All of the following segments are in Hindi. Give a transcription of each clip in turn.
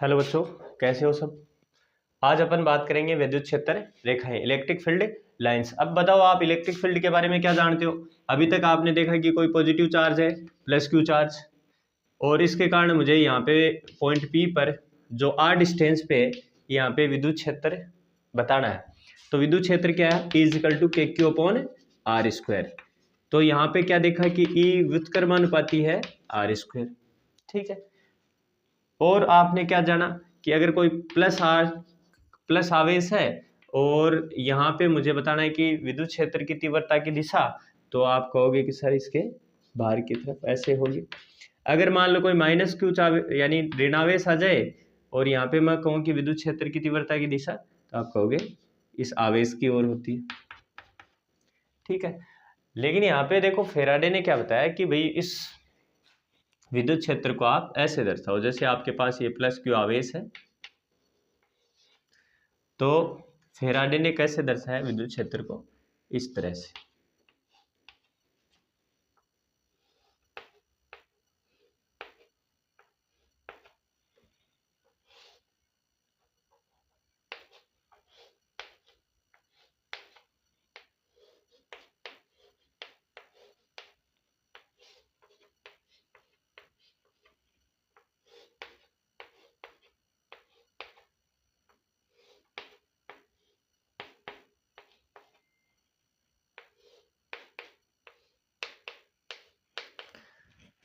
हेलो बच्चों, कैसे हो सब। आज अपन बात करेंगे विद्युत क्षेत्र रेखाएं, इलेक्ट्रिक फील्ड लाइंस। अब बताओ आप इलेक्ट्रिक फील्ड के बारे में क्या जानते हो। अभी तक आपने देखा कि कोई पॉजिटिव चार्ज है, प्लस क्यू चार्ज, और इसके कारण मुझे यहाँ पे पॉइंट पी पर जो आर डिस्टेंस पे यहाँ पे विद्युत क्षेत्र बताना है। तो विद्युत क्षेत्र क्या है, E इजिकल टू के क्यू अपॉन आर स्क्वायर। तो यहाँ पे क्या देखा कि E व्युत्क्रमानुपाती है आर स्क्वायर, ठीक है। और आपने क्या जाना कि अगर कोई प्लस आवेश है और यहाँ पे मुझे बताना है कि विद्युत क्षेत्र की तीव्रता की दिशा, तो आप कहोगे कि सर इसके बाहर की तरफ ऐसे होगी। अगर मान लो कोई माइनस क्यू यानी ऋणावेश आ जाए और यहाँ पे मैं कहूँ कि विद्युत क्षेत्र की तीव्रता की दिशा, तो आप कहोगे इस आवेश की ओर होती है, ठीक है। लेकिन यहाँ पे देखो फेराडे ने क्या बताया कि भाई इस विद्युत क्षेत्र को आप ऐसे दर्शाओ, जैसे आपके पास ये प्लस क्यू आवेश है, तो फेराडे ने कैसे दर्शाया विद्युत क्षेत्र को, इस तरह से।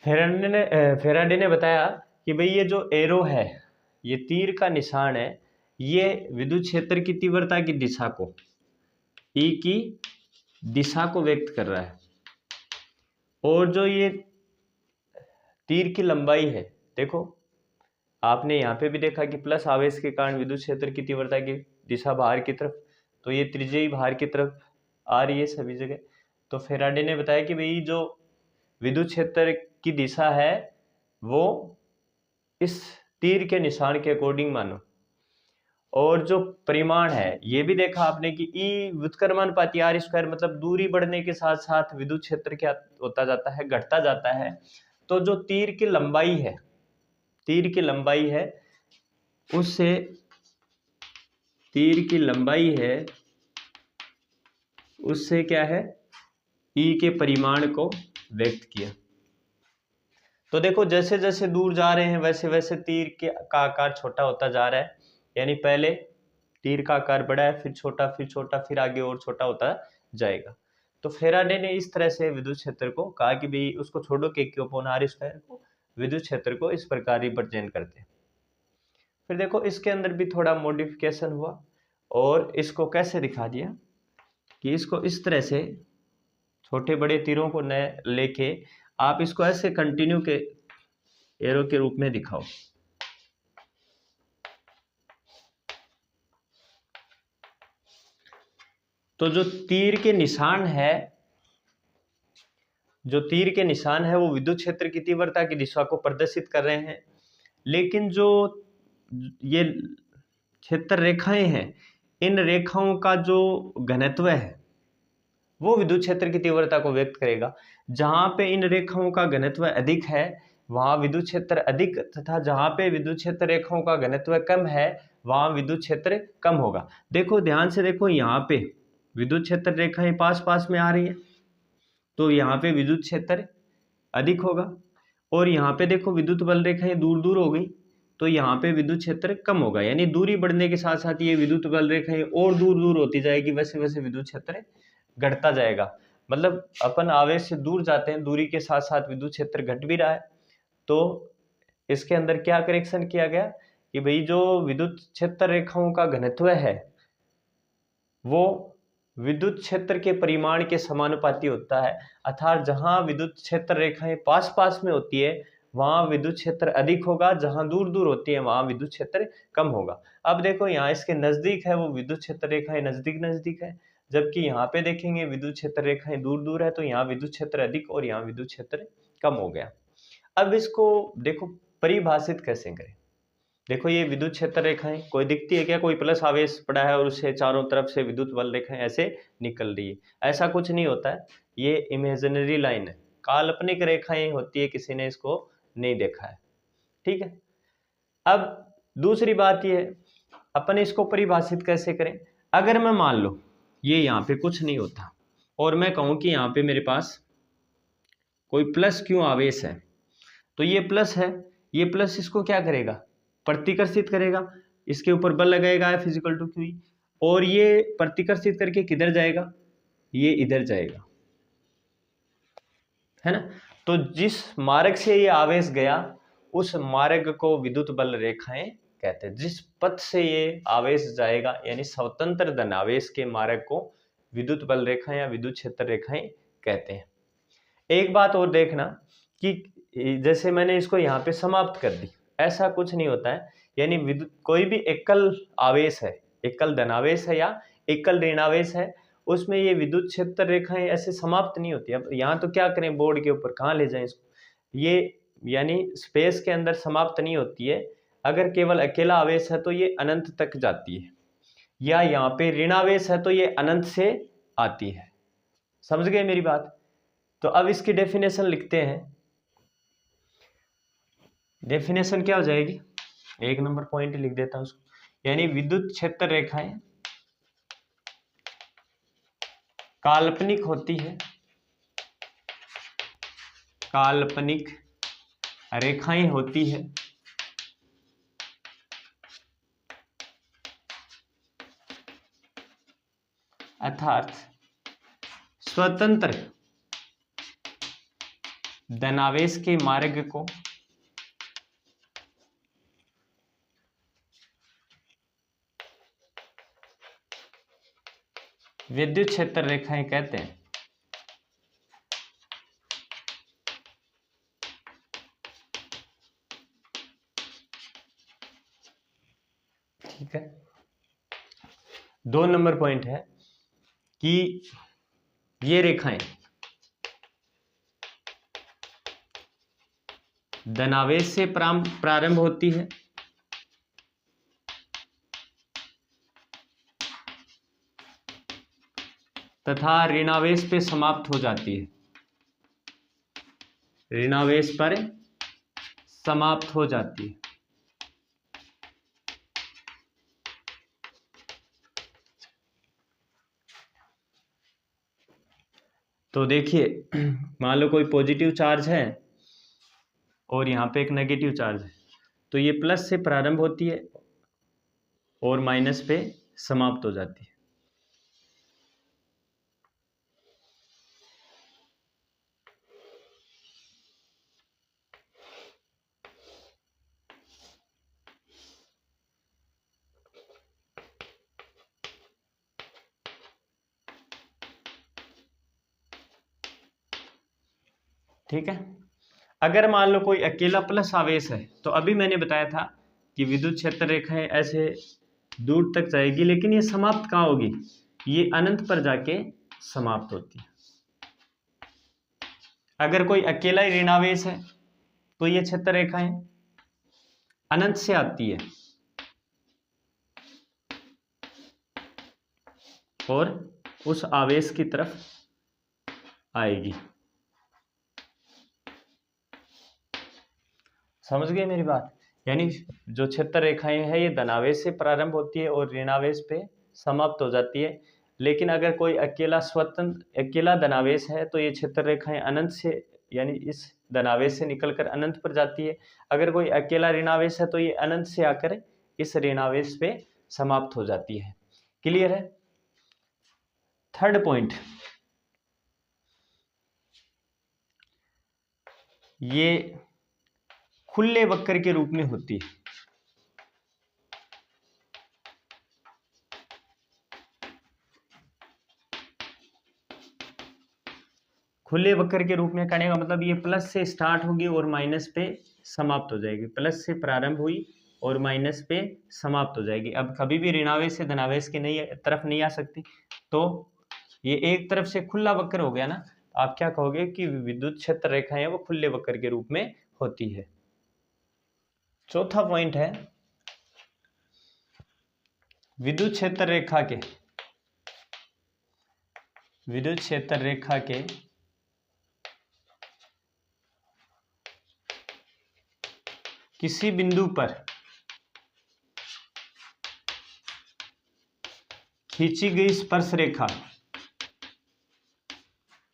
फेराडे ने बताया कि भाई ये जो एरो है, ये तीर का निशान है, ये विद्युत क्षेत्र की तीव्रता की दिशा को, ई की दिशा को व्यक्त कर रहा है। और जो ये तीर की लंबाई है, देखो आपने यहाँ पे भी देखा कि प्लस आवेश के कारण विद्युत क्षेत्र की तीव्रता की दिशा बाहर की तरफ, तो ये त्रिज्यी बाहर की तरफ आ रही है सभी जगह। तो फेराडे ने बताया कि भाई जो विद्युत क्षेत्र की दिशा है वो इस तीर के निशान के अकॉर्डिंग मानो। और जो परिमाण है ये भी देखा आपने कि ई व्युत्क्रमानुपाती आर स्क्वायर, मतलब दूरी बढ़ने के साथ साथ विद्युत क्षेत्र क्या होता जाता है, घटता जाता है। तो जो तीर की लंबाई है उससे तीर की लंबाई है उससे क्या है, ई के परिमाण को व्यक्त किया। तो देखो जैसे जैसे दूर जा रहे हैं वैसे वैसे तीर का आकार छोटा होता जा रहा है, यानी पहले तीर का आकार बड़ा है, फिर छोटा, फिर छोटा, फिर आगे और छोटा होता जाएगा। तो फेराडे ने इस तरह से विद्युत क्षेत्र को कहा कि भाई उसको छोड़ो, के क्यू अपॉन आर स्क्वायर को, विद्युत क्षेत्र को इस प्रकार रिप्रेजेंट करते हैं। फिर देखो इसके अंदर भी थोड़ा मॉडिफिकेशन हुआ और इसको कैसे दिखा दिया कि इसको इस तरह से छोटे बड़े तीरों को न लेके आप इसको ऐसे कंटिन्यू के एरो के रूप में दिखाओ। तो जो तीर के निशान है वो विद्युत क्षेत्र की तीव्रता की दिशा को प्रदर्शित कर रहे हैं, लेकिन जो ये क्षेत्र रेखाएं हैं, इन रेखाओं का जो घनत्व है वो विद्युत क्षेत्र की तीव्रता को व्यक्त करेगा। जहां पे इन रेखाओं का घनत्व अधिक है वहां विद्युत क्षेत्र अधिक, तथा जहां पे विद्युत क्षेत्र रेखाओं का घनत्व कम है वहां विद्युत क्षेत्र कम होगा। देखो ध्यान से देखो, यहाँ पे विद्युत क्षेत्र रेखाएं पास पास में आ रही है तो यहाँ पे विद्युत क्षेत्र अधिक होगा, और यहाँ पे देखो विद्युत बल रेखाएं दूर दूर हो गई तो यहाँ पे विद्युत क्षेत्र कम होगा। यानी दूरी बढ़ने के साथ साथ ये विद्युत बल रेखाएं और दूर दूर होती जाएगी, वैसे वैसे विद्युत क्षेत्र घटता जाएगा। मतलब अपन आवेश से दूर जाते हैं, दूरी के साथ साथ विद्युत क्षेत्र घट भी रहा है। तो इसके अंदर क्या करेक्शन किया गया कि भाई जो विद्युत क्षेत्र रेखाओं का घनत्व है वो विद्युत क्षेत्र के परिमाण के समानुपाती होता है, अर्थात जहां विद्युत क्षेत्र रेखाएं पास पास में होती है वहां विद्युत क्षेत्र अधिक होगा, जहां दूर दूर होती है वहां विद्युत क्षेत्र कम होगा। अब देखो यहाँ इसके नजदीक है वो विद्युत क्षेत्र रेखाएं नजदीक नजदीक है, जबकि यहाँ पे देखेंगे विद्युत क्षेत्र रेखाएं दूर दूर है, तो यहाँ विद्युत क्षेत्र अधिक और यहाँ विद्युत क्षेत्र कम हो गया। अब इसको देखो परिभाषित कैसे करें। देखो ये विद्युत क्षेत्र रेखाएं कोई दिखती है क्या, कोई प्लस आवेश पड़ा है और उससे चारों तरफ से विद्युत बल रेखाएं ऐसे निकल रही है, ऐसा कुछ नहीं होता है। ये इमेजिनरी लाइन है, काल्पनिक रेखाएं होती है, किसी ने इसको नहीं देखा है, ठीक है। अब दूसरी बात ये है, अपन इसको परिभाषित कैसे करें। अगर मैं मान लो ये यहाँ पे कुछ नहीं होता और मैं कहूँ कि यहाँ पे मेरे पास कोई प्लस क्यू आवेश है, तो ये प्लस है, ये प्लस इसको क्या करेगा, प्रतिकर्षित करेगा, इसके ऊपर बल लगाएगा F इजिकल टू क्यू, और ये प्रतिकर्षित करके किधर जाएगा, ये इधर जाएगा, है ना। तो जिस मार्ग से ये आवेश गया उस मार्ग को विद्युत बल रेखाएं कहते हैं। जिस पथ से ये आवेश जाएगा यानी स्वतंत्र धनावेश के मार्ग को विद्युत बल रेखाएं या विद्युत क्षेत्र रेखाएं कहते हैं। एक बात और देखना कि जैसे मैंने इसको यहाँ पे समाप्त कर दी, ऐसा कुछ नहीं होता है, यानी विद्युत कोई भी एकल आवेश है, एकल धनावेश है या एकल ऋणावेश है, उसमें ये विद्युत क्षेत्र रेखाएं ऐसे समाप्त नहीं होती। अब यहाँ तो क्या करें, बोर्ड के ऊपर कहाँ ले जाएं इसको, ये यानी स्पेस के अंदर समाप्त नहीं होती है। अगर केवल अकेला आवेश है तो ये अनंत तक जाती है, या यहाँ पे ऋणावेश है तो ये अनंत से आती है। समझ गए मेरी बात। तो अब इसकी डेफिनेशन लिखते हैं। डेफिनेशन क्या हो जाएगी, एक नंबर पॉइंट लिख देता हूं उसको, यानी विद्युत क्षेत्र रेखाएं काल्पनिक होती है, काल्पनिक रेखाएं होती है अर्थात स्वतंत्र धनावेश के मार्ग को विद्युत क्षेत्र रेखाएं कहते हैं। ठीक है, 2 नंबर पॉइंट है कि ये रेखाएं धनावेश से प्रारंभ होती है तथा ऋणावेश पे समाप्त हो जाती है, ऋणावेश पर समाप्त हो जाती है। तो देखिए मान लो कोई पॉजिटिव चार्ज है और यहाँ पे एक नेगेटिव चार्ज है, तो ये प्लस से प्रारंभ होती है और माइनस पे समाप्त हो जाती है। ठीक है, अगर मान लो कोई अकेला प्लस आवेश है, तो अभी मैंने बताया था कि विद्युत क्षेत्र रेखाएं ऐसे दूर तक जाएगी, लेकिन ये समाप्त कहाँ होगी, ये अनंत पर जाके समाप्त होती है। अगर कोई अकेला ही ऋणावेश है तो ये क्षेत्र रेखाएं अनंत से आती है और उस आवेश की तरफ आएगी। समझ गए मेरी बात। यानी जो क्षेत्र रेखाएं हैं ये धनावेश से प्रारंभ होती है और ऋणावेश पे समाप्त हो जाती है, लेकिन अगर कोई अकेला स्वतंत्र अकेला धनावेश है तो ये क्षेत्र रेखाएं अनंत से यानी इस धनावेश से निकलकर अनंत पर जाती है। अगर कोई अकेला ऋणावेश है तो ये अनंत से आकर इस ऋणावेश पे समाप्त हो जाती है। क्लियर है। थर्ड पॉइंट, ये खुले वक्र के रूप में होती है। खुले वक्र के रूप में करने का मतलब ये प्लस से स्टार्ट होगी और माइनस पे समाप्त हो जाएगी, प्लस से प्रारंभ हुई और माइनस पे समाप्त हो जाएगी। अब कभी भी ऋणावेश से धनावेश की नहीं तरफ नहीं आ सकती, तो ये एक तरफ से खुला वक्र हो गया ना, आप क्या कहोगे कि विद्युत क्षेत्र रेखाएं वो खुले वक्र के रूप में होती है। चौथा पॉइंट है विद्युत क्षेत्र रेखा के किसी बिंदु पर खींची गई स्पर्श रेखा,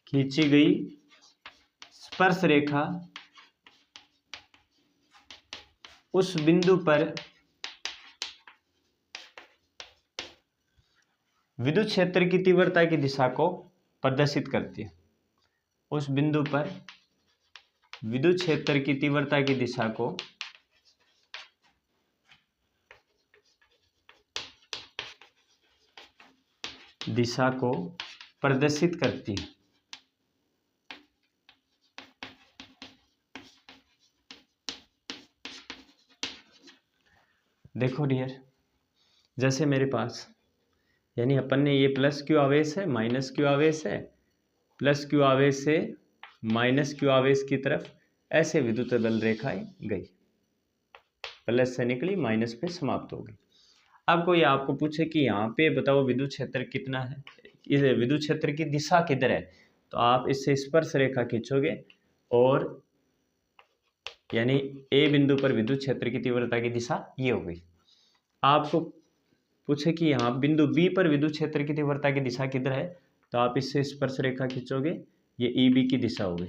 खींची गई स्पर्श रेखा उस बिंदु पर विद्युत क्षेत्र की तीव्रता की दिशा को प्रदर्शित करती है। उस बिंदु पर विद्युत क्षेत्र की तीव्रता की दिशा को प्रदर्शित करती है। देखो डियर, जैसे मेरे पास यानी अपन ने ये प्लस क्यू आवेश है, माइनस क्यू आवेश है, प्लस क्यू आवेश से माइनस क्यू आवेश की तरफ ऐसे विद्युत बल रेखाएं गई, प्लस से निकली माइनस पे समाप्त हो गई। अब कोई आपको पूछे कि यहाँ पे बताओ विद्युत क्षेत्र कितना है, इस विद्युत क्षेत्र की दिशा किधर है, तो आप इससे स्पर्श रेखा खींचोगे और यानी ए बिंदु पर विद्युत क्षेत्र की तीव्रता की दिशा ये हो गई। आपको पूछे कि यहाँ बिंदु बी पर विद्युत क्षेत्र की तीव्रता की दिशा किधर है, तो आप इससे स्पर्श रेखा खींचोगे, ये ई बी की दिशा हो गई।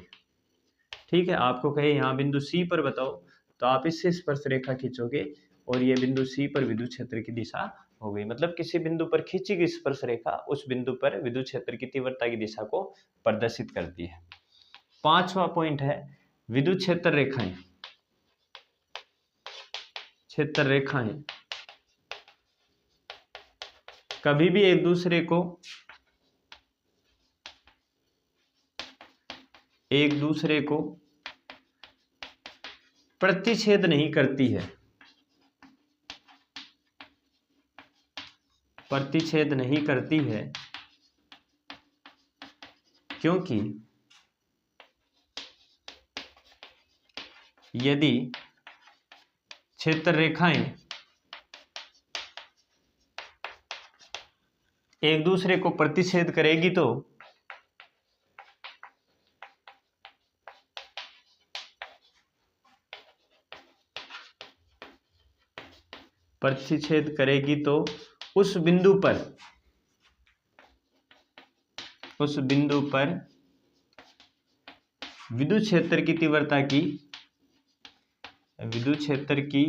ठीक है, आपको कहे यहाँ बिंदु सी पर बताओ, तो आप इससे स्पर्श रेखा खींचोगे और ये बिंदु सी पर विद्युत क्षेत्र की दिशा हो गई। मतलब किसी बिंदु पर खींची गई स्पर्श रेखा उस बिंदु पर विद्युत क्षेत्र की तीव्रता की दिशा को प्रदर्शित करती है। 5वां पॉइंट है विद्युत क्षेत्र रेखाएं। क्षेत्र रेखाएं कभी भी एक दूसरे को प्रतिच्छेद नहीं करती है, प्रतिच्छेद नहीं करती है, क्योंकि यदि क्षेत्र रेखाएं एक दूसरे को प्रतिच्छेद करेगी तो उस बिंदु पर विद्युत क्षेत्र की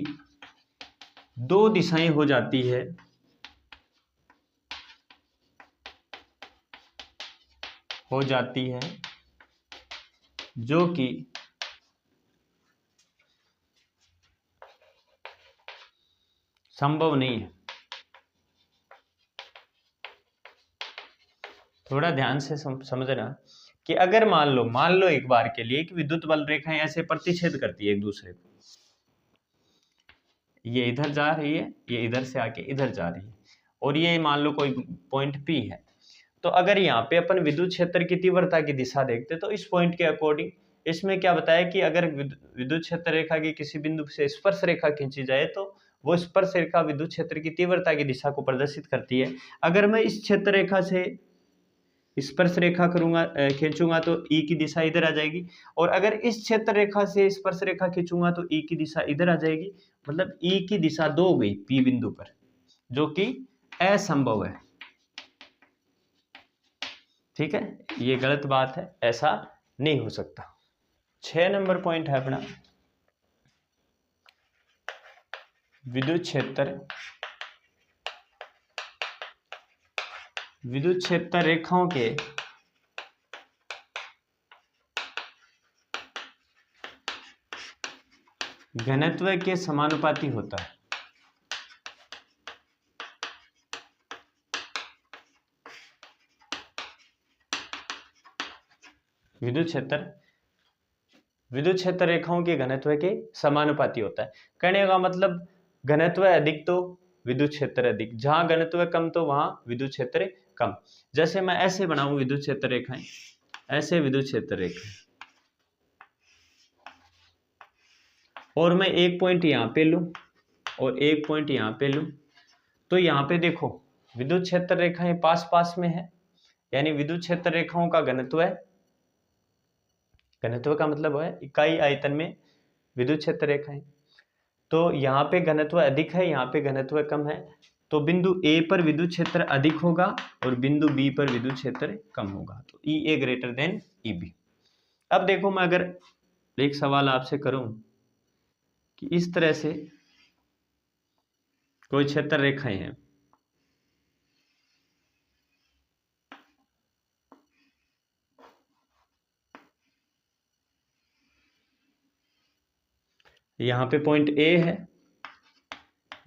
दो दिशाएं हो जाती है, जो कि संभव नहीं है। थोड़ा ध्यान से समझना कि अगर मान लो एक बार के लिए कि विद्युत बल रेखाएं ऐसे प्रतिच्छेद करती है एक दूसरे को, ये इधर जा रही है, ये इधर से आके इधर जा रही है, और ये मान लो कोई पॉइंट P है, तो अगर यहाँ पे अपन विद्युत क्षेत्र की तीव्रता की दिशा देखते तो इस पॉइंट के अकॉर्डिंग इसमें क्या बताया कि अगर विद्युत क्षेत्र रेखा की किसी बिंदु से स्पर्श रेखा खींची जाए तो वो स्पर्श रेखा विद्युत क्षेत्र की तीव्रता की दिशा को प्रदर्शित करती है। अगर मैं इस क्षेत्र रेखा से स्पर्श रेखा खींचूंगा तो ई की दिशा इधर आ जाएगी, और अगर इस क्षेत्र रेखा से स्पर्श रेखा खींचूंगा तो ई की दिशा इधर आ जाएगी। मतलब ई की दिशा 2 हो गई पी बिंदु पर, जो कि असंभव है। ठीक है, ये गलत बात है, ऐसा नहीं हो सकता। 6 नंबर पॉइंट है अपना विद्युत क्षेत्र रेखाओं के घनत्व के समानुपाती होता है। विद्युत क्षेत्र रेखाओं के घनत्व के समानुपाती होता है। कहने का मतलब घनत्व अधिक तो विद्युत क्षेत्र अधिक, जहां घनत्व कम तो वहां विद्युत क्षेत्र कम। जैसे मैं ऐसे बनाऊं विद्युत क्षेत्र रेखाएं, ऐसे विद्युत क्षेत्र रेखाएं, और मैं एक पॉइंट यहां पे लूं और एक पॉइंट यहां पे लूं, तो यहां पे देखो विद्युत क्षेत्र रेखाएं पास पास में है, यानी विद्युत क्षेत्र रेखाओं का घनत्व का मतलब है इकाई आयतन में विद्युत क्षेत्र रेखाएं। तो यहाँ पे घनत्व अधिक है, यहाँ पे घनत्व कम है, तो बिंदु ए पर विद्युत क्षेत्र अधिक होगा और बिंदु बी पर विद्युत क्षेत्र कम होगा, तो ई ए ग्रेटर देन ई बी। अब देखो मैं अगर एक सवाल आपसे करूं कि इस तरह से कोई क्षेत्र रेखाएं हैं, यहाँ पे पॉइंट ए है,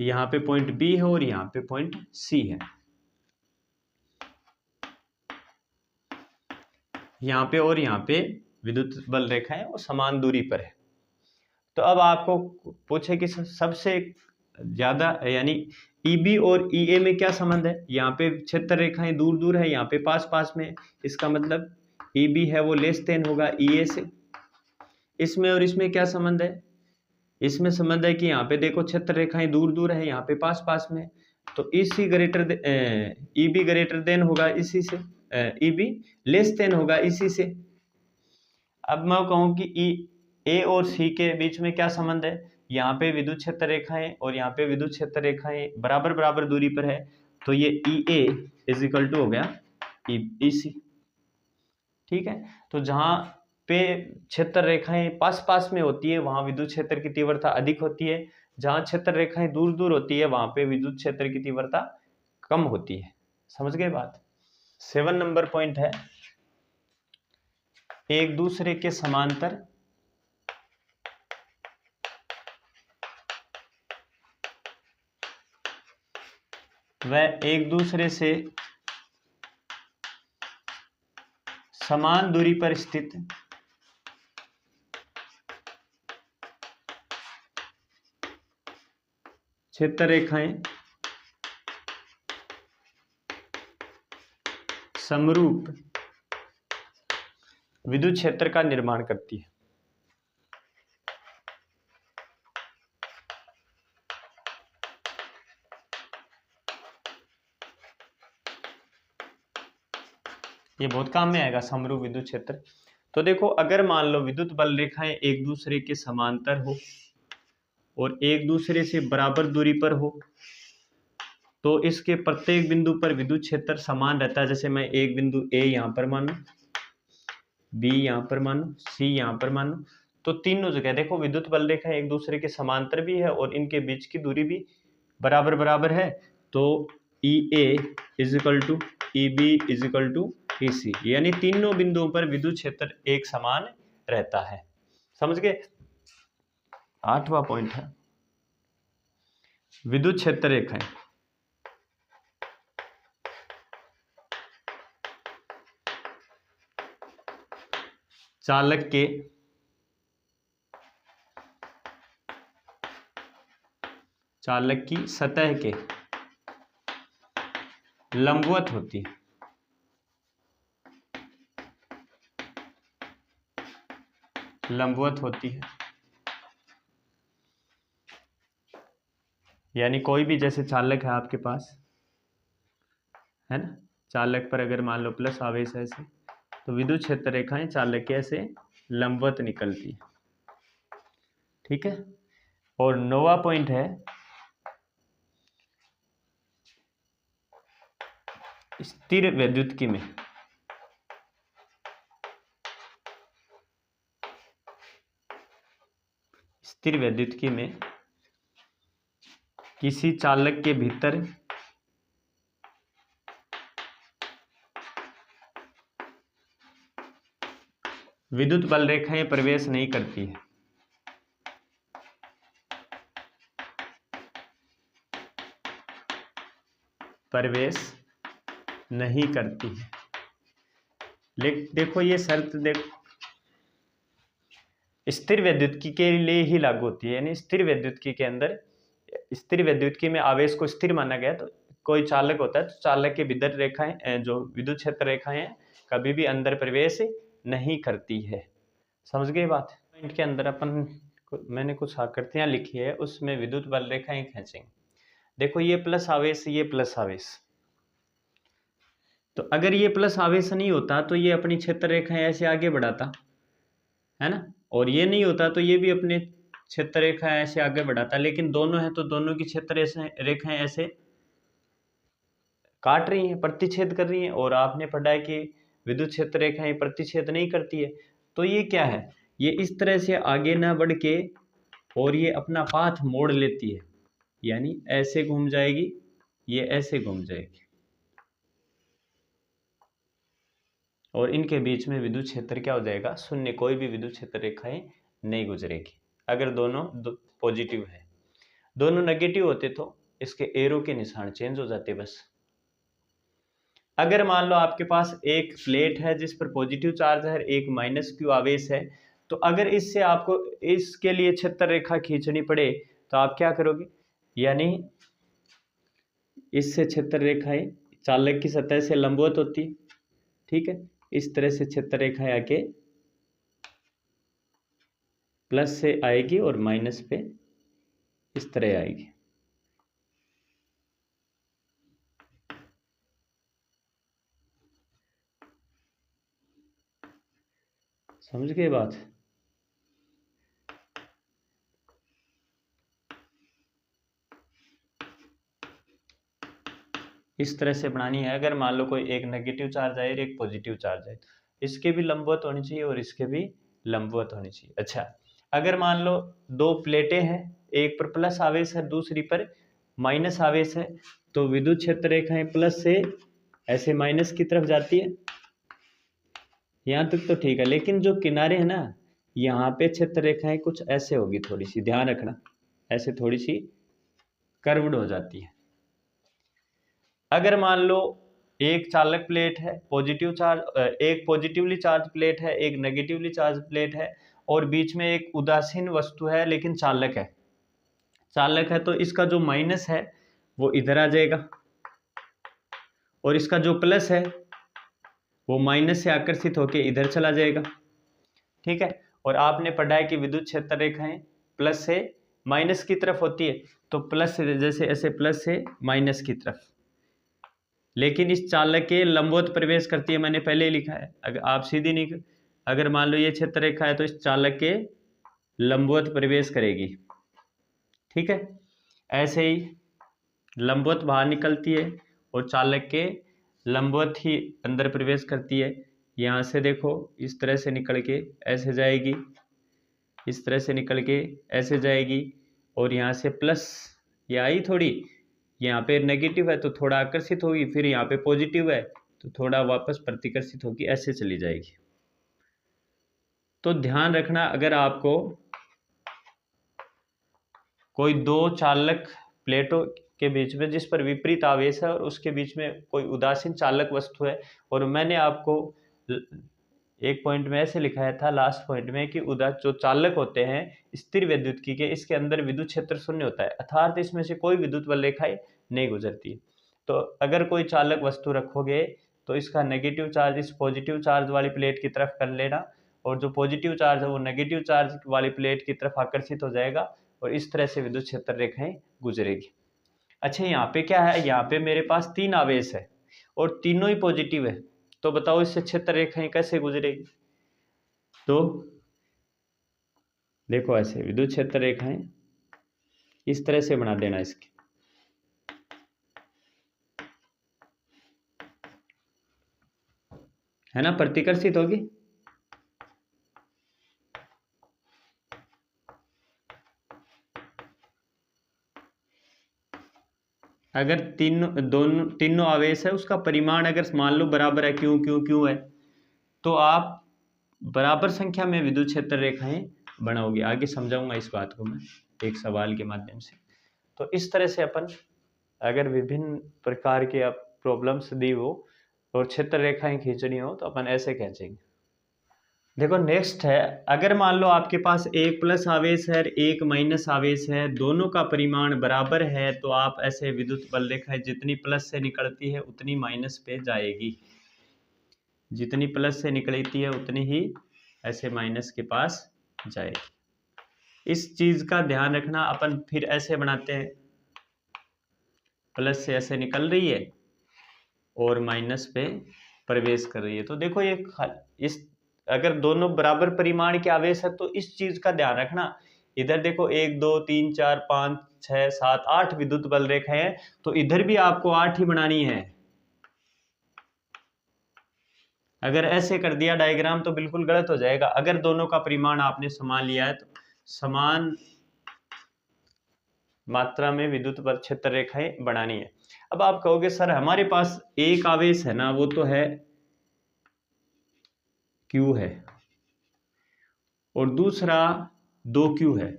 यहाँ पे पॉइंट बी है और यहाँ पे पॉइंट सी है, यहाँ पे और यहाँ पे विद्युत बल रेखा है वो समान दूरी पर है। तो अब आपको पूछे कि सबसे ज्यादा यानी ईबी और ईए में क्या संबंध है। यहाँ पे क्षेत्र रेखाएं दूर दूर है, यहाँ पे पास पास में, इसका मतलब ईबी है वो लेस देन होगा ईए से। इसमें और इसमें क्या संबंध है, इसमें संबंध है कि यहाँ पे देखो क्षेत्र रेखाएं दूर दूर है, यहाँ पे पास पास में, तो इसी ग्रेटर ईबी ग्रेटर देन होगा इसी से, ईबी लेस देन होगा इसी से। अब मैं कहूँ कि ई ए और सी के बीच में क्या संबंध है, यहाँ पे विद्युत क्षेत्र रेखाएं और यहाँ पे विद्युत क्षेत्र रेखाएं बराबर बराबर दूरी पर है, तो ये ई ए इज इक्वल टू हो गया ई सी। ठीक है, तो जहाँ पे क्षेत्र रेखाएं पास पास में होती है वहां विद्युत क्षेत्र की तीव्रता अधिक होती है, जहां क्षेत्र रेखाएं दूर दूर होती है वहां पे विद्युत क्षेत्र की तीव्रता कम होती है। समझ गए बात। 7 नंबर पॉइंट है, एक दूसरे के समांतर व एक दूसरे से समान दूरी पर स्थित क्षेत्र रेखाएं समरूप विद्युत क्षेत्र का निर्माण करती है। ये बहुत काम में आएगा समरूप विद्युत क्षेत्र। तो देखो अगर मान लो विद्युत बल रेखाएं एक दूसरे के समांतर हो और एक दूसरे से बराबर दूरी पर हो, तो इसके प्रत्येक बिंदु पर विद्युत क्षेत्र समान रहता है। जैसे मैं एक बिंदु ए यहाँ पर मानूं, बी यहाँ पर मानूं, सी यहाँ पर मानूं, तो तीनों जगह देखो विद्युत बल रेखा एक दूसरे के समांतर भी है और इनके बीच की दूरी भी बराबर बराबर है, तो E A is equal to E B is equal to E C, यानी तीनों बिंदुओं पर विद्युत क्षेत्र एक समान रहता है। समझ गए। 8वां पॉइंट है विद्युत क्षेत्र रेखाएं चालक की सतह के लंबवत होती है। लंबवत होती है यानी कोई भी जैसे चालक है आपके पास, है ना, चालक पर अगर मान लो प्लस आवेश है ऐसे, तो विद्युत क्षेत्र रेखाएं चालक के ऐसे लंबवत निकलती है। ठीक है। और 9वां पॉइंट है स्थिर वैद्युतिकी में किसी चालक के भीतर विद्युत बल रेखाएं प्रवेश नहीं करती है। प्रवेश नहीं करती है। देखो ये शर्त देखो स्थिर वैद्युतिकी के लिए ही लागू होती है, यानी स्थिर वैद्युतिकी के अंदर, स्थिर वैद्युतिकी में आवेश को स्थिर माना गया। तो कोई चालक होता है तो चालक के भीतर रेखाएं जो विद्युत क्षेत्र रेखाएं हैं कभी भी अंदर प्रवेश नहीं करती है। समझ गए बात। पॉइंट के अंदर मैंने कुछ आकृतियां लिखी है, उसमें विद्युत बल रेखाएं खींचेंगे। देखो ये प्लस आवेश, ये प्लस आवेश, तो अगर ये प्लस आवेश नहीं होता तो ये अपनी क्षेत्र रेखाएं ऐसे आगे बढ़ाता, है ना, और ये नहीं होता तो ये भी अपने क्षेत्र रेखा ऐसे आगे बढ़ाता, लेकिन दोनों है तो दोनों की क्षेत्र रेखाएं ऐसे काट रही हैं, प्रतिच्छेद कर रही हैं, और आपने पढ़ा है कि विद्युत क्षेत्र रेखाएं प्रतिच्छेद नहीं करती है। तो ये क्या है, ये इस तरह से आगे ना बढ़ के और ये अपना पाथ मोड़ लेती है, यानी ऐसे घूम जाएगी, ये ऐसे घूम जाएगी, और इनके बीच में विद्युत क्षेत्र क्या हो जाएगा, शून्य। कोई भी विद्युत क्षेत्र रेखाएं नहीं गुजरेगी अगर दोनों पॉजिटिव है। दोनों नेगेटिव होते तो इसके एरो के निशान चेंज हो जाते बस। अगर मान लो आपके पास एक प्लेट है जिस पर पॉजिटिव चार्ज है, एक माइनस क्यू आवेश है, तो अगर इससे आपको इसके लिए क्षेत्र रेखा खींचनी पड़े तो आप क्या करोगे, यानी इससे क्षेत्र रेखाएं चालक की सतह से लंबवत होती है, ठीक है, इस तरह से क्षेत्र रेखाएं आके प्लस से आएगी और माइनस पे इस तरह आएगी। समझ गए बात? इस तरह से बनानी है। अगर मान लो कोई एक नेगेटिव चार्ज आए और एक पॉजिटिव चार्ज आए, इसके भी लंबवत होनी चाहिए और इसके भी लंबवत होनी चाहिए। अच्छा, अगर मान लो दो प्लेटें हैं, एक पर प्लस आवेश है, दूसरी पर माइनस आवेश है, तो विद्युत क्षेत्र रेखाएं प्लस से ऐसे माइनस की तरफ जाती है। यहाँ तक तो ठीक है, लेकिन जो किनारे हैं ना, यहाँ पे क्षेत्र रेखाएं कुछ ऐसे होगी, थोड़ी सी ध्यान रखना, ऐसे थोड़ी सी कर्व्ड हो जाती है। अगर मान लो एक चालक प्लेट है, पॉजिटिव चार्ज, एक पॉजिटिवली चार्ज प्लेट है, एक नेगेटिवली चार्ज प्लेट है, और बीच में एक उदासीन वस्तु है लेकिन चालक है। चालक है तो इसका जो माइनस है वो इधर आ जाएगा, और इसका जो प्लस है वो माइनस से आकर्षित होकर इधर चला जाएगा, ठीक है। और आपने पढ़ा है कि विद्युत क्षेत्र रेखाएं प्लस से माइनस की तरफ होती है, तो प्लस से जैसे ऐसे प्लस से माइनस की तरफ, लेकिन इस चालक के लंबवत प्रवेश करती है, मैंने पहले ही लिखा है। अगर आप सीधी नहीं, अगर मान लो ये क्षेत्र रेखा है तो इस चालक के लंबवत प्रवेश करेगी, ठीक है। ऐसे ही लंबवत बाहर निकलती है और चालक के लंबवत ही अंदर प्रवेश करती है। यहाँ से देखो इस तरह से निकल के ऐसे जाएगी, इस तरह से निकल के ऐसे जाएगी, और यहाँ से प्लस ये आई थोड़ी, यहाँ पे नेगेटिव है तो थोड़ा आकर्षित होगी, फिर यहाँ पे पॉजिटिव है तो थोड़ा वापस प्रतिकर्षित होगी, ऐसे चली जाएगी। तो ध्यान रखना, अगर आपको कोई दो चालक प्लेटों के बीच में जिस पर विपरीत आवेश है और उसके बीच में कोई उदासीन चालक वस्तु है, और मैंने आपको एक पॉइंट में ऐसे लिखाया था लास्ट पॉइंट में कि जो चालक होते हैं स्थिर विद्युतकी के, इसके अंदर विद्युत क्षेत्र शून्य होता है, अर्थात इसमें से कोई विद्युत बल रेखाएं नहीं गुजरती। तो अगर कोई चालक वस्तु रखोगे तो इसका नेगेटिव चार्ज इस पॉजिटिव चार्ज वाली प्लेट की तरफ कर लेना, और जो पॉजिटिव चार्ज है वो नेगेटिव चार्ज वाली प्लेट की तरफ आकर्षित हो जाएगा, और इस तरह से विद्युत क्षेत्र रेखाएं गुजरेगी। अच्छा, यहाँ पे क्या है, यहाँ पे मेरे पास तीन आवेश है और तीनों ही पॉजिटिव है, तो बताओ इससे क्षेत्र रेखाएं कैसे गुजरेगी? तो देखो ऐसे विद्युत क्षेत्र रेखाएं इस तरह से बना देना इसकी, है ना, प्रतिकर्षित होगी। अगर तीनों आवेश है, उसका परिमाण अगर मान लो बराबर है, क्यों क्यों क्यों है, तो आप बराबर संख्या में विद्युत क्षेत्र रेखाएं बनाओगे। आगे समझाऊंगा इस बात को मैं एक सवाल के माध्यम से। तो इस तरह से अपन अगर विभिन्न प्रकार के आप प्रॉब्लम्स दी हो और क्षेत्र रेखाएं खींचनी हो तो अपन ऐसे खींचेंगे। देखो नेक्स्ट है, अगर मान लो आपके पास एक प्लस आवेश है एक माइनस आवेश है, दोनों का परिमाण बराबर है, तो आप ऐसे विद्युत बल रेखाएं जितनी प्लस से निकलती है उतनी माइनस पे जाएगी, जितनी प्लस से निकलती है उतनी ही ऐसे माइनस के पास जाएगी। इस चीज का ध्यान रखना। अपन फिर ऐसे बनाते हैं, प्लस से ऐसे निकल रही है और माइनस पे प्रवेश कर रही है, तो देखो ये इस अगर दोनों बराबर परिमाण के आवेश है तो इस चीज का ध्यान रखना। इधर देखो 1 2 3 4 5 6 7 8 विद्युत बल रेखाएं हैं, तो इधर भी आपको 8 ही बनानी है, अगर ऐसे कर दिया डायग्राम तो बिल्कुल गलत हो जाएगा। अगर दोनों का परिमाण आपने समान लिया है तो समान मात्रा में विद्युत बल क्षेत्र रेखाएं बनानी है। अब आप कहोगे सर हमारे पास एक आवेश है ना, वो तो है Q है, और दूसरा 2Q है।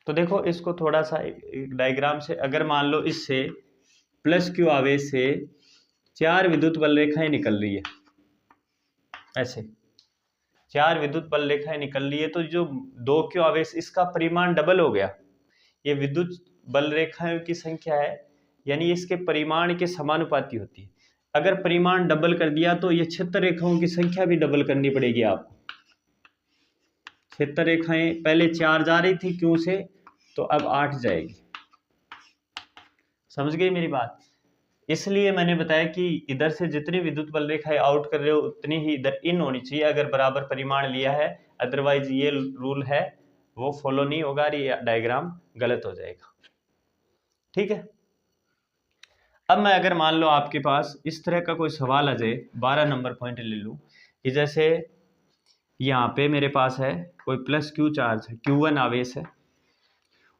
तो देखो इसको थोड़ा सा एक डायग्राम से, अगर मान लो इससे +Q आवेश से 4 विद्युत बल रेखाएं निकल रही है, ऐसे 4 विद्युत बल रेखाएं निकल रही है, तो जो 2Q आवेश इसका परिमाण डबल हो गया। ये विद्युत बल रेखाओं की संख्या है, यानी इसके परिमाण के समानुपाती होती है। अगर परिमाण डबल कर दिया तो ये क्षेत्र रेखाओं की संख्या भी डबल करनी पड़ेगी आपको। क्षेत्र रेखाएं पहले 4 जा रही थी Q से, तो अब 8 जाएगी। समझ गई मेरी बात? इसलिए मैंने बताया कि इधर से जितनी विद्युत बल रेखाएं आउट कर रहे हो उतनी ही इधर इन होनी चाहिए, अगर बराबर परिमाण लिया है। अदरवाइज ये रूल है वो फॉलो नहीं होगा, ये डायग्राम गलत हो जाएगा। ठीक है। अब मैं अगर मान लो आपके पास इस तरह का कोई सवाल आ जाए, 12 नंबर पॉइंट ले लूं कि जैसे यहाँ पे मेरे पास है कोई +Q चार्ज है, Q1 आवेश है,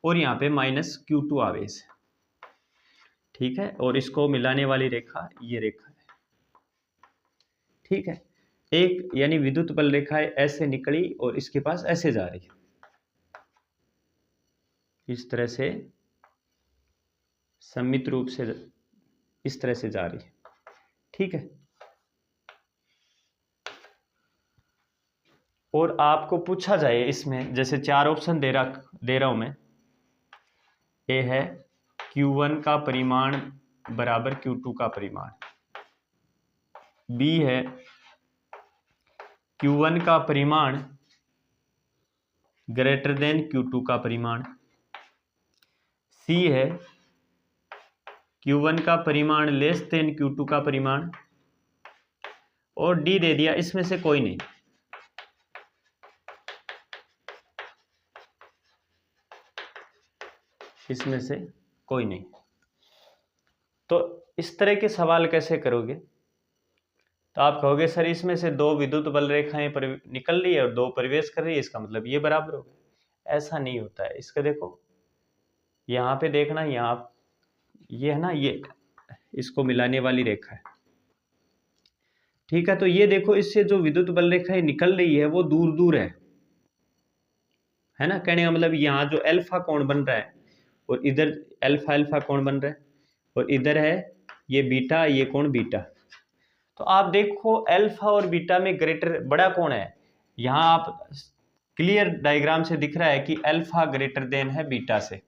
और यहाँ पे -Q2 आवेश है। ठीक है, और इसको मिलाने वाली रेखा ये रेखा है। ठीक है, एक यानी विद्युत बल रेखा ऐसे निकली और इसके पास ऐसे जा रही है, इस तरह से सममित रूप से इस तरह से जा रही है। ठीक है, और आपको पूछा जाए इसमें, जैसे 4 ऑप्शन दे रहा हूं मैं। ए है Q1 का परिमाण बराबर Q2 का परिमाण, बी है Q1 का परिमाण ग्रेटर देन Q2 का परिमाण, सी है Q1 का परिमाण लेस देन Q2 का परिमाण, और डी दे दिया इसमें से कोई नहीं। इसमें से कोई नहीं। तो इस तरह के सवाल कैसे करोगे? तो आप कहोगे सर इसमें से 2 विद्युत बल रेखाएं निकल रही है और 2 प्रवेश कर रही है, इसका मतलब ये बराबर हो गया। ऐसा नहीं होता है। इसका देखो यहाँ पे देखना, यहाँ ये है ना, ये इसको मिलाने वाली रेखा है। ठीक है, तो ये देखो इससे जो विद्युत बल रेखाएं निकल रही है वो दूर दूर है ना। कहने का मतलब यहाँ जो अल्फा कोण बन रहा है और इधर अल्फा अल्फा कोण बन रहा है, और इधर है ये बीटा, ये कोण बीटा। तो आप देखो अल्फा और बीटा में ग्रेटर बड़ा कौन है? यहाँ आप क्लियर डायग्राम से दिख रहा है कि अल्फा ग्रेटर देन है बीटा से,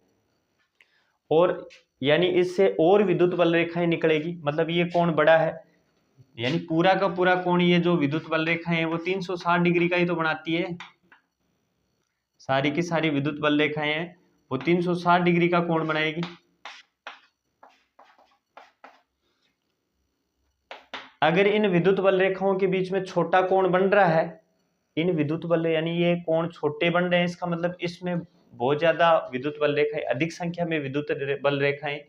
और यानी इससे और विद्युत बल रेखाएं निकलेगी, मतलब ये कोण बड़ा है, यानी पूरा का पूरा कोण ये जो विद्युत बल रेखाएं हैं वो 360 डिग्री का ही तो बनाती है। सारी की सारी विद्युत बल रेखाएं हैं वो 360 डिग्री का कोण बनाएगी। अगर इन विद्युत बल रेखाओं के बीच में छोटा कोण बन रहा है, इन विद्युत बल यानी ये कोण छोटे बन रहे हैं, इसका मतलब इसमें बहुत ज्यादा विद्युत बल रेखाएं, अधिक संख्या में विद्युत बल रेखाएं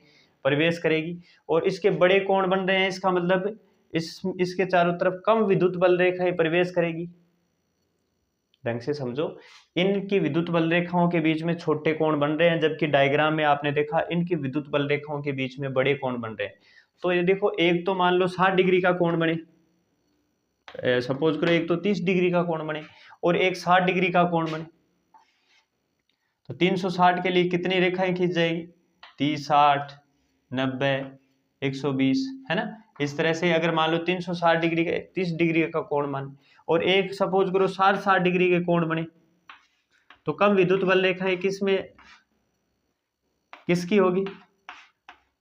प्रवेश करेगी, और इसके बड़े कोण बन रहे हैं, इसका मतलब इसके चारों तरफ कम विद्युत बल रेखाएं प्रवेश करेगी। ढंग से समझो, इनकी विद्युत बल रेखाओं के बीच में छोटे कोण बन रहे हैं, जबकि डायग्राम में आपने देखा इनकी विद्युत बल रेखाओं के बीच में बड़े कोण बन रहे हैं। तो ये देखो, एक तो मान लो 60 डिग्री का कोण बने, सपोज करो एक तो 30 डिग्री का कोण बने और एक 60 डिग्री का कोण बने, तो 360 के लिए कितनी रेखाएं खींच जाएगी? 30, 60, 90, 120, है ना। इस तरह से अगर मान लो 360 डिग्री का 30 डिग्री का कोण मान, और एक सपोज करो 60 डिग्री के कोण बने, तो कम विद्युत बल रेखाएं किसकी होगी?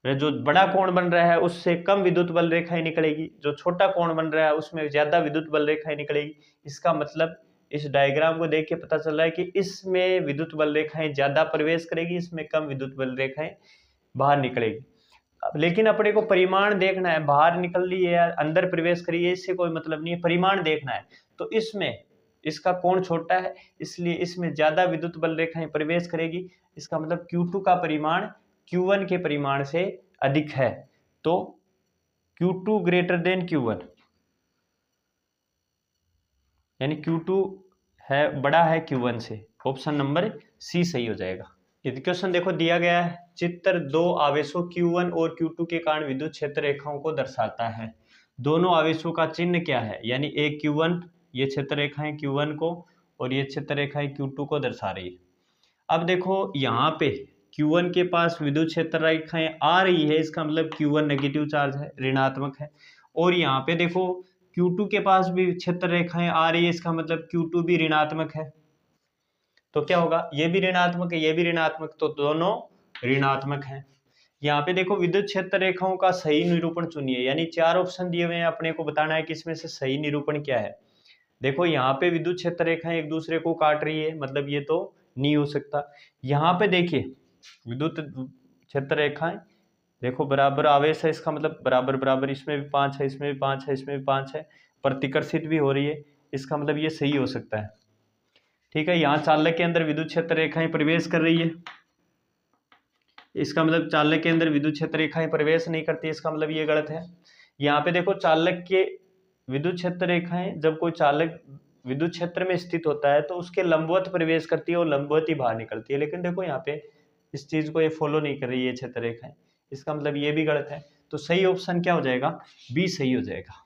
जो बड़ा कोण बन रहा है उससे कम विद्युत बल रेखाएं निकलेगी, जो छोटा कोण बन रहा है उसमें ज्यादा विद्युत बल रेखाएं निकलेगी। इसका मतलब इस डायग्राम को देख के पता चल रहा है कि इसमें विद्युत बल रेखाएं ज्यादा प्रवेश करेगी, इसमें कम विद्युत बल रेखाएं बाहर निकलेगी। लेकिन अपने को परिमाण देखना है, बाहर निकल रही है या अंदर प्रवेश करी है इससे कोई मतलब नहीं है, परिमाण देखना है। तो इसमें इसका कोण छोटा है, इसलिए इसमें ज्यादा विद्युत बल रेखाएं प्रवेश करेगी। इसका मतलब Q2 का परिमाण Q1 के परिमाण से अधिक है, तो Q2 ग्रेटर देन Q1, यानी Q2 है बड़ा है Q1 से। ऑप्शन नंबर सी सही हो जाएगा। यदि क्वेश्चन देखो दिया गया है, चित्र दो आवेशों Q1 और Q2 के कारण विद्युत क्षेत्र रेखाओं को दर्शाता है। दोनों आवेशों का चिन्ह क्या है, यानी एक Q1, ये क्षेत्र रेखाएं Q1 को और ये क्षेत्र रेखाएं Q2 को दर्शा रही है। अब देखो यहाँ पे Q1 के पास विद्युत क्षेत्र रेखाएं आ रही है, इसका मतलब Q1 नेगेटिव चार्ज है, ऋणात्मक है। और यहाँ पे देखो Q2 के पास भी क्षेत्र रेखाएं आ रही है, इसका मतलब Q2 भी ऋणात्मक है। तो क्या होगा, ये भी ऋणात्मक है, ये भी ऋणात्मक, तो दोनों ऋणात्मक हैं। यहाँ पे देखो विद्युत क्षेत्र रेखाओं का सही निरूपण चुनिए, यानी 4 ऑप्शन दिए हुए हैं, अपने को बताना है कि इसमें से सही निरूपण क्या है। देखो यहाँ पे विद्युत क्षेत्र रेखाएं एक दूसरे को काट रही है, मतलब ये तो नहीं हो सकता। यहाँ पे देखिए विद्युत क्षेत्र रेखाएं देखो बराबर आवेश है, इसका मतलब बराबर बराबर, इसमें भी 5 है, इसमें भी 5 है, इसमें भी 5 है, प्रतिकर्षित भी हो रही है, इसका मतलब ये सही हो सकता है। ठीक है, यहाँ चालक के अंदर विद्युत क्षेत्र रेखाएं प्रवेश कर रही है, इसका मतलब चालक के अंदर विद्युत क्षेत्र रेखाएं प्रवेश नहीं करती, इसका मतलब ये गलत है। यहाँ पे देखो चालक के विद्युत क्षेत्र रेखाएं, जब कोई चालक विद्युत क्षेत्र में स्थित होता है तो उसके लंबवत प्रवेश करती है और लंबवत ही बाहर निकलती है, लेकिन देखो यहाँ पे इस चीज को ये फॉलो नहीं कर रही है क्षेत्र रेखाएं, इसका मतलब ये भी गलत है। तो सही ऑप्शन क्या हो जाएगा, बी सही हो जाएगा।